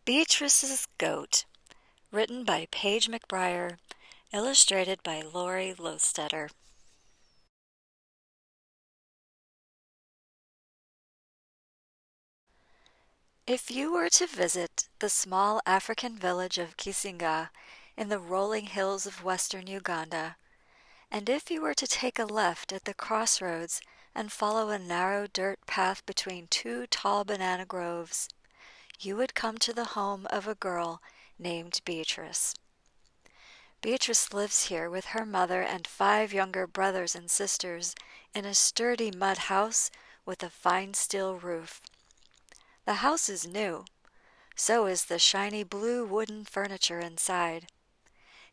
Beatrice's Goat, written by Paige McBriar, illustrated by Lori Lostetter. If you were to visit the small African village of Kisinga in the rolling hills of western Uganda, and if you were to take a left at the crossroads and follow a narrow dirt path between two tall banana groves, you would come to the home of a girl named Beatrice. Beatrice lives here with her mother and 5 younger brothers and sisters in a sturdy mud house with a fine steel roof. The house is new. So is the shiny blue wooden furniture inside.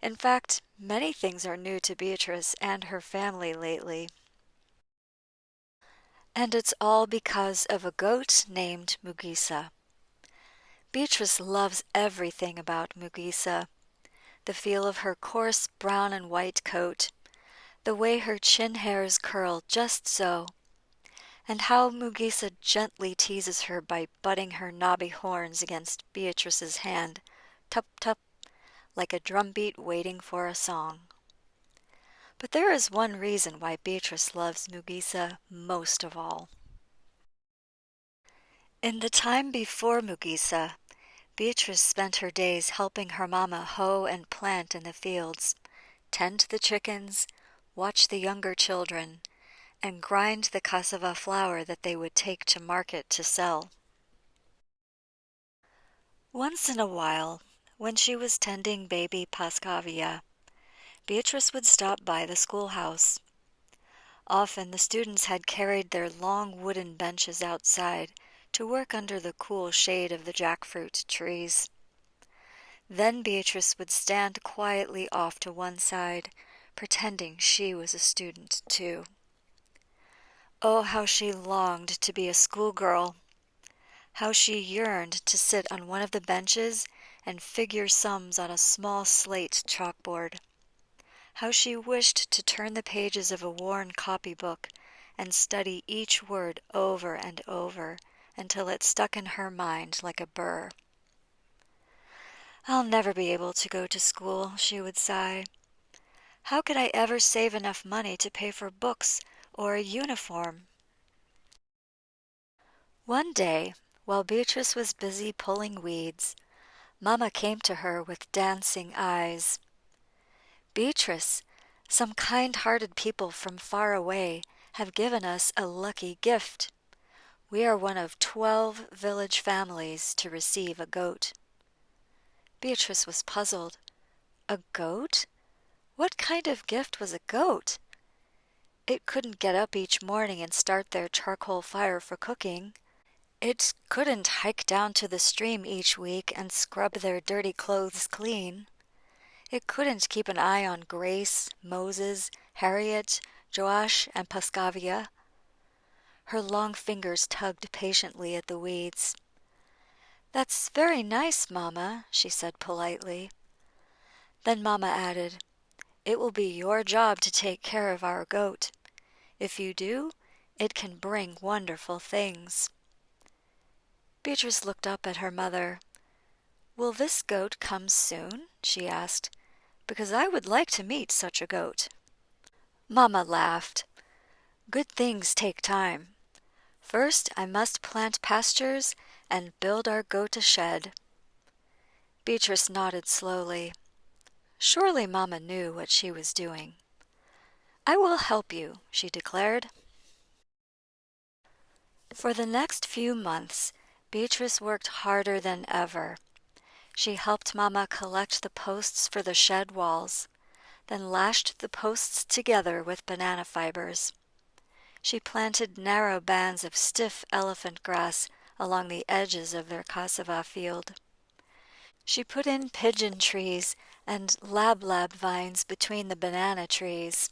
In fact, many things are new to Beatrice and her family lately. And it's all because of a goat named Mugisa. Beatrice loves everything about Mugisa. The feel of her coarse brown and white coat, the way her chin hairs curl just so, and how Mugisa gently teases her by butting her knobby horns against Beatrice's hand, tup-tup, like a drumbeat waiting for a song. But there is one reason why Beatrice loves Mugisa most of all. In the time before Mugisa, Beatrice spent her days helping her mama hoe and plant in the fields, tend the chickens, watch the younger children, and grind the cassava flour that they would take to market to sell. Once in a while, when she was tending baby Pascavia, Beatrice would stop by the schoolhouse. Often the students had carried their long wooden benches outside to work under the cool shade of the jackfruit trees. Then Beatrice would stand quietly off to one side, pretending she was a student too. Oh, how she longed to be a schoolgirl! How she yearned to sit on one of the benches and figure sums on a small slate chalkboard. How she wished to turn the pages of a worn copybook and study each word over and over until it stuck in her mind like a burr. "I'll never be able to go to school," she would sigh. "How could I ever save enough money to pay for books or a uniform?" One day, while Beatrice was busy pulling weeds, Mamma came to her with dancing eyes. "Beatrice, some kind-hearted people from far away have given us a lucky gift. We are one of 12 village families to receive a goat." Beatrice was puzzled. A goat? What kind of gift was a goat? It couldn't get up each morning and start their charcoal fire for cooking. It couldn't hike down to the stream each week and scrub their dirty clothes clean. It couldn't keep an eye on Grace, Moses, Harriet, Joash, and Pascavia. Her long fingers tugged patiently at the weeds. "That's very nice, Mamma," she said politely. Then Mamma added, "It will be your job to take care of our goat. If you do, it can bring wonderful things." Beatrice looked up at her mother. "Will this goat come soon?" she asked, "because I would like to meet such a goat." Mamma laughed. "Good things take time. First I must plant pastures and build our goat a shed." Beatrice nodded slowly. Surely Mamma knew what she was doing. "I will help you," she declared. For the next few months, Beatrice worked harder than ever. She helped Mamma collect the posts for the shed walls, then lashed the posts together with banana fibers. She planted narrow bands of stiff elephant grass along the edges of their cassava field. She put in pigeon trees and lab vines between the banana trees.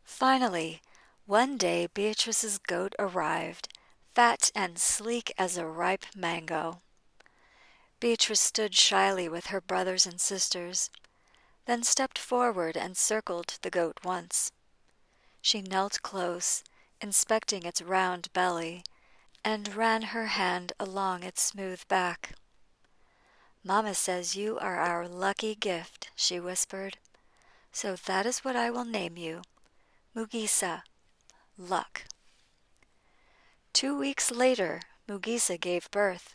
Finally, one day Beatrice's goat arrived, fat and sleek as a ripe mango. Beatrice stood shyly with her brothers and sisters, then stepped forward and circled the goat once. She knelt close, inspecting its round belly, and ran her hand along its smooth back. "Mamma says you are our lucky gift," she whispered. "So that is what I will name you, Mugisa, luck." 2 weeks later, Mugisa gave birth.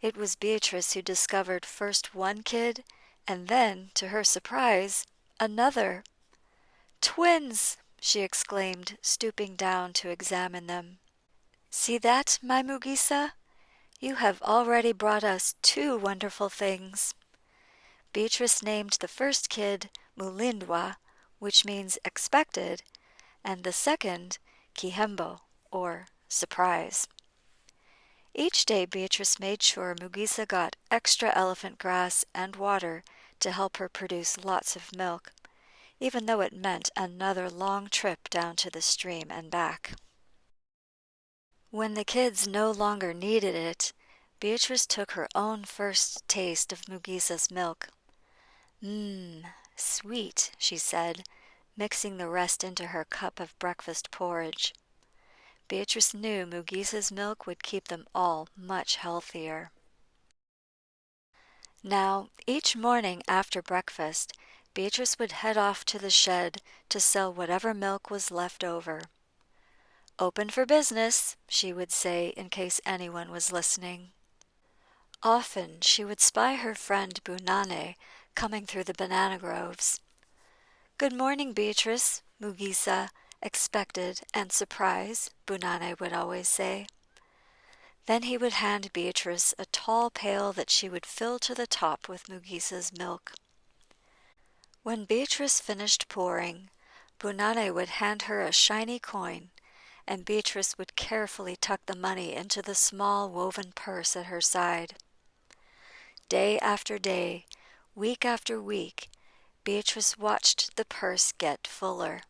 It was Beatrice who discovered first one kid, and then, to her surprise, another. "Twins!" she exclaimed, stooping down to examine them. "See that, my Mugisa? You have already brought us 2 wonderful things." Beatrice named the first kid Mulindwa, which means expected, and the second Kihembo, or surprise. Each day Beatrice made sure Mugisa got extra elephant grass and water to help her produce lots of milk, even though it meant another long trip down to the stream and back. When the kids no longer needed it, Beatrice took her own first taste of Mugisa's milk. "Mmm, sweet," she said, mixing the rest into her cup of breakfast porridge. Beatrice knew Mugisa's milk would keep them all much healthier. Now, each morning after breakfast, Beatrice would head off to the shed to sell whatever milk was left over. "Open for business," she would say in case anyone was listening. Often she would spy her friend Bunane coming through the banana groves. "Good morning, Beatrice," Mugisa expected and surprise, Bunane would always say. Then he would hand Beatrice a tall pail that she would fill to the top with Mugisa's milk. When Beatrice finished pouring, Bunane would hand her a shiny coin, and Beatrice would carefully tuck the money into the small woven purse at her side. Day after day, week after week, Beatrice watched the purse get fuller.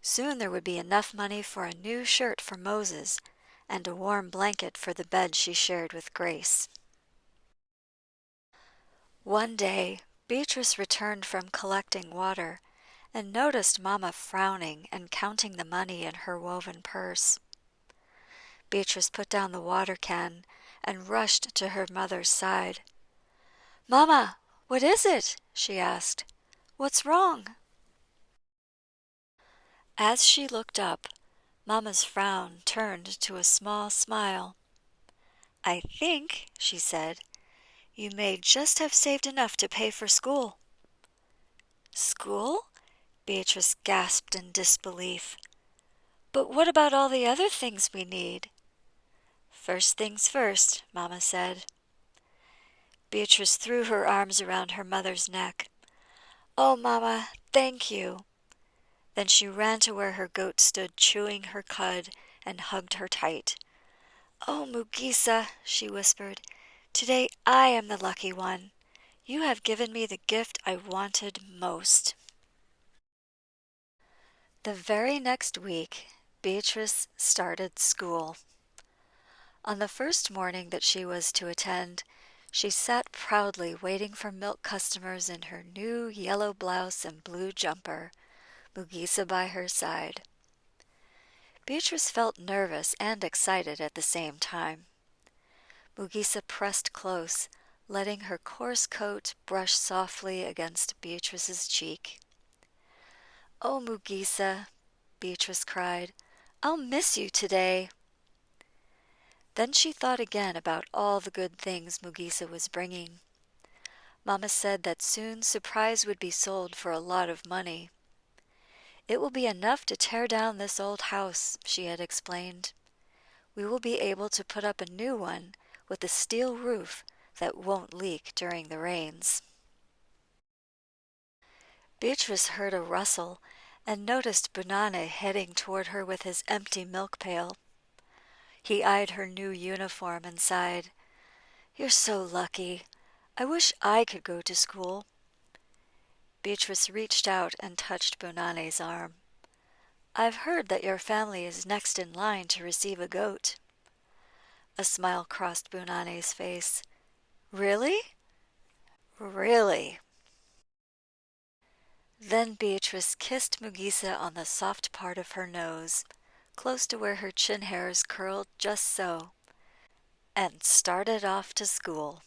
Soon there would be enough money for a new shirt for Moses and a warm blanket for the bed she shared with Grace. One day, Beatrice returned from collecting water and noticed Mama frowning and counting the money in her woven purse. Beatrice put down the water can and rushed to her mother's side. "Mama, what is it?" she asked. "What's wrong?" As she looked up, Mama's frown turned to a small smile. "I think," she said, "you may just have saved enough to pay for school." "School?" Beatrice gasped in disbelief. "But what about all the other things we need?" "First things first," Mama said. Beatrice threw her arms around her mother's neck. "Oh, Mama, thank you." Then she ran to where her goat stood chewing her cud and hugged her tight. "Oh, Mugisa," she whispered, "today I am the lucky one. You have given me the gift I wanted most." The very next week, Beatrice started school. On the first morning that she was to attend, she sat proudly waiting for milk customers in her new yellow blouse and blue jumper, Mugisa by her side. Beatrice felt nervous and excited at the same time. Mugisa pressed close, letting her coarse coat brush softly against Beatrice's cheek. "Oh, Mugisa," Beatrice cried, "I'll miss you today." Then she thought again about all the good things Mugisa was bringing. Mama said that soon Surprise would be sold for a lot of money. "It will be enough to tear down this old house," she had explained. "We will be able to put up a new one with a steel roof that won't leak during the rains." Beatrice heard a rustle and noticed Bunane heading toward her with his empty milk pail. He eyed her new uniform and sighed. "You're so lucky. I wish I could go to school." Beatrice reached out and touched Bunane's arm. "I've heard that your family is next in line to receive a goat." A smile crossed Bunane's face. "Really?" "Really." Then Beatrice kissed Mugisa on the soft part of her nose, close to where her chin hairs curled just so, and started off to school.